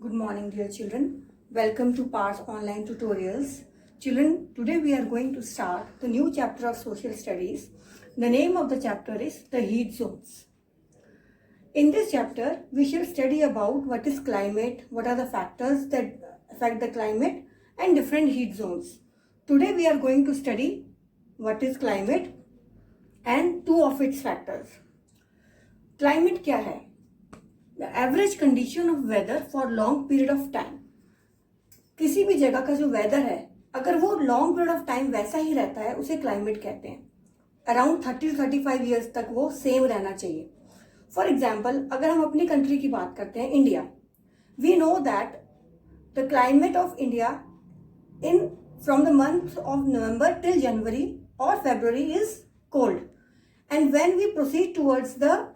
Good morning, dear children. Welcome to Pars Online Tutorials. Children, today we are going to start the new chapter of Social Studies. The name of the chapter is the Heat Zones. In this chapter, we shall study about what is climate, what are the factors that affect the climate, and different heat zones. Today we are going to study what is climate and two of its factors. Climate क्या है? The average condition of weather for long period of time. किसी भी जगह का जो weather है अगर वो लॉन्ग पीरियड ऑफ टाइम वैसा ही रहता है उसे क्लाइमेट कहते हैं. अराउंड 30-35 ईयर्स तक वो सेम रहना चाहिए. फॉर एग्जाम्पल अगर हम अपनी कंट्री की बात करते हैं India, we know that the climate of India in from the month of November till January और February is cold, and when we proceed towards the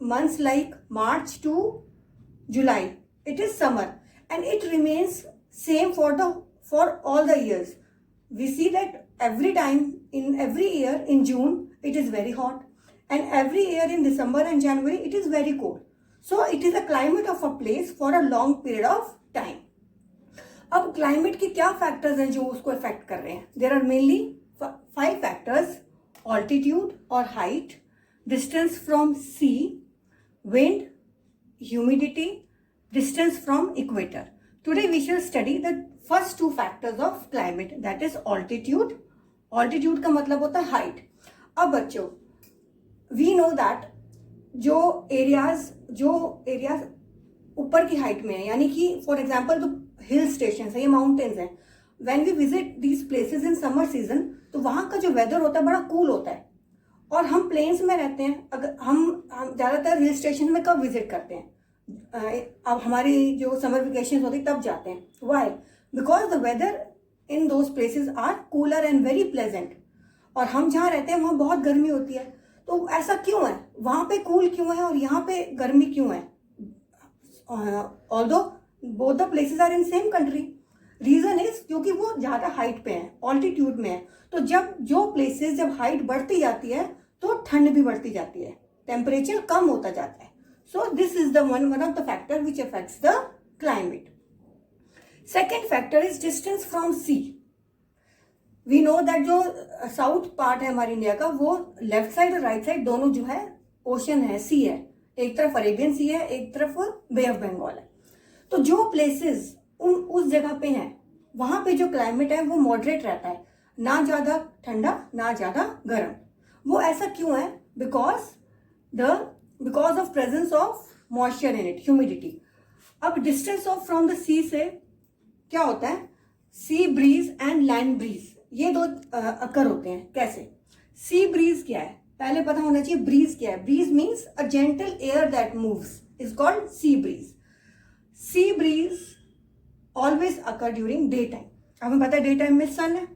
months like March to July, it is summer, and it remains same for all the years. We see that every time in every year in June it is very hot, and every year in December and January it is very cold. So it is a climate of a place for a long period of time. अब climate के क्या factors हैं जो उसको affect कर रहे हैं? There are mainly 5 factors: altitude or height, distance from sea, wind, humidity, distance from equator. Today we shall study the first two factors of climate, that is altitude. Altitude का मतलब होता है height. अब बच्चों, we know that जो areas ऊपर की height में है, यानी कि फॉर एग्जाम्पल जो हिल स्टेशन है या माउंटेन्स हैं, when we visit these places in summer season, तो वहाँ का जो वेदर होता है बड़ा कूल होता है. और हम प्लेन्स में रहते हैं. अगर हम ज़्यादातर हिल स्टेशन में कब विजिट करते हैं? अब हमारी जो समर वेकेशन होती है तब जाते हैं. Why? Because the weather in those places are cooler and very pleasant. और हम जहाँ रहते हैं वहाँ बहुत गर्मी होती है. तो ऐसा क्यों है? वहाँ पे कूल क्यों है और यहाँ पे गर्मी क्यों है? Although both the places are in same country. Reason is क्योंकि वो ज़्यादा हाइट पे है, ऑल्टीट्यूड में है. तो जो प्लेसेस जब हाइट बढ़ती जाती है तो ठंड भी बढ़ती जाती है, टेम्परेचर कम होता जाता है. So this is the one of the factor which affects the climate. Second factor is distance from sea. We know that जो साउथ पार्ट है हमारे इंडिया का, वो लेफ्ट साइड और राइट साइड दोनों जो है ओशन है, सी है. एक तरफ अरेबियन सी है, एक तरफ बे ऑफ बंगाल है. तो जो प्लेसेस उस जगह पे हैं वहां पे जो क्लाइमेट है वो मॉडरेट रहता है, ना ज्यादा ठंडा ना ज्यादा गर्म. वो ऐसा क्यों है? Because of presence of moisture in it, humidity. अब डिस्टेंस ऑफ फ्रॉम द सी से क्या होता है? Sea breeze and land breeze, ये दो अकर होते हैं. कैसे? सी ब्रीज क्या है पहले पता होना चाहिए. ब्रीज क्या है? Breeze means a gentle air that moves is called sea breeze. Sea breeze always occur during day time. हमें पता है डे टाइम में सन है.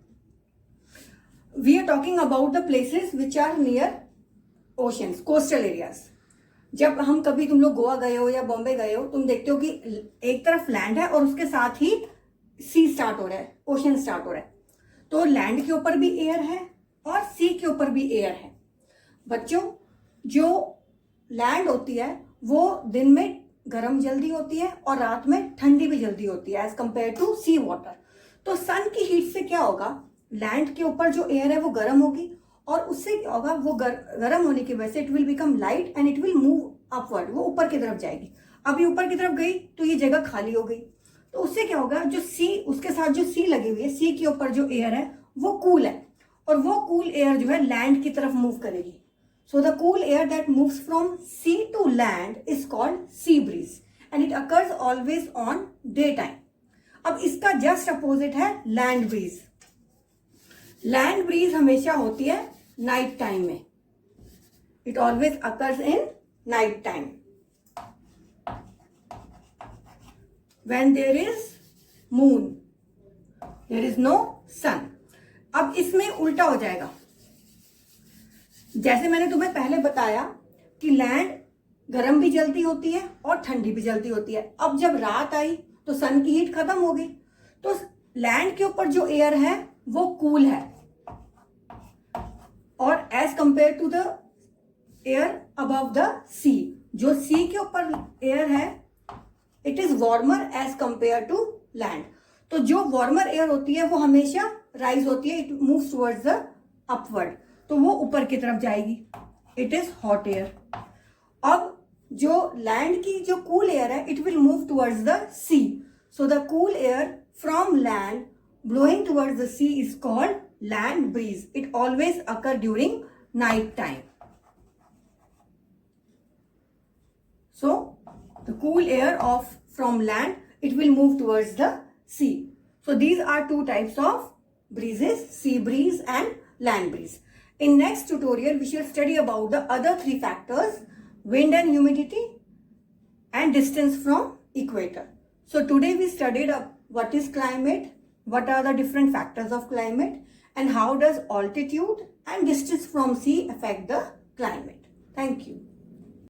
We are talking about the places which are near oceans, coastal areas. जब हम कभी तुम लोग गोवा गए हो या बॉम्बे गए हो, तुम देखते हो कि एक तरफ लैंड है और उसके साथ ही सी स्टार्ट हो रहा है, ओशन स्टार्ट हो रहा है. तो लैंड के ऊपर भी एयर है और सी के ऊपर भी एयर है. बच्चों, जो लैंड होती है वो दिन में गर्म जल्दी होती है और रात में ठंडी भी जल्दी होती है as compare to sea water. तो सन की हीट से क्या होगा? लैंड के ऊपर जो एयर है वो गर्म होगी और उससे क्या होगा? वो गर्म होने की वजह से it will become light and it will move upward, वो ऊपर की तरफ जाएगी. अभी ऊपर की तरफ गई तो ये जगह खाली हो गई. तो उससे क्या होगा? जो सी, उसके साथ जो सी लगी हुई है, सी के ऊपर जो एयर है वो कूल है और वो कूल एयर जो है लैंड की तरफ मूव करेगी. So the cool air that moves from sea to land is called sea breeze and it occurs always on daytime. अब इसका जस्ट अपोजिट है लैंड ब्रीज. लैंड ब्रीज हमेशा होती है नाइट टाइम में. It always occurs in night time when there is moon, there is no sun. अब इसमें उल्टा हो जाएगा. जैसे मैंने तुम्हें पहले बताया कि लैंड गर्म भी जल्दी होती है और ठंडी भी जल्दी होती है. अब जब रात आई तो सन की हीट खत्म हो गई, तो लैंड के ऊपर जो एयर है वो कूल है और as compare to the air above the sea, जो सी के ऊपर एयर है it is warmer as compare to land. तो जो वार्मर एयर होती है वो हमेशा राइज होती है, it moves towards the upward, तो वो ऊपर की तरफ जाएगी. It is hot air. अब जो लैंड की जो कूल एयर है, it will move towards the sea. So the cool air from land blowing towards the sea is called land breeze. It always occur during night time. So the cool air from land, it will move towards the sea. So these are two types of breezes, sea breeze and land breeze. In next tutorial we shall study about the other three factors: wind and humidity and distance from equator. So today we studied what is climate, what are the different factors of climate, and how does altitude and distance from sea affect the climate. Thank you.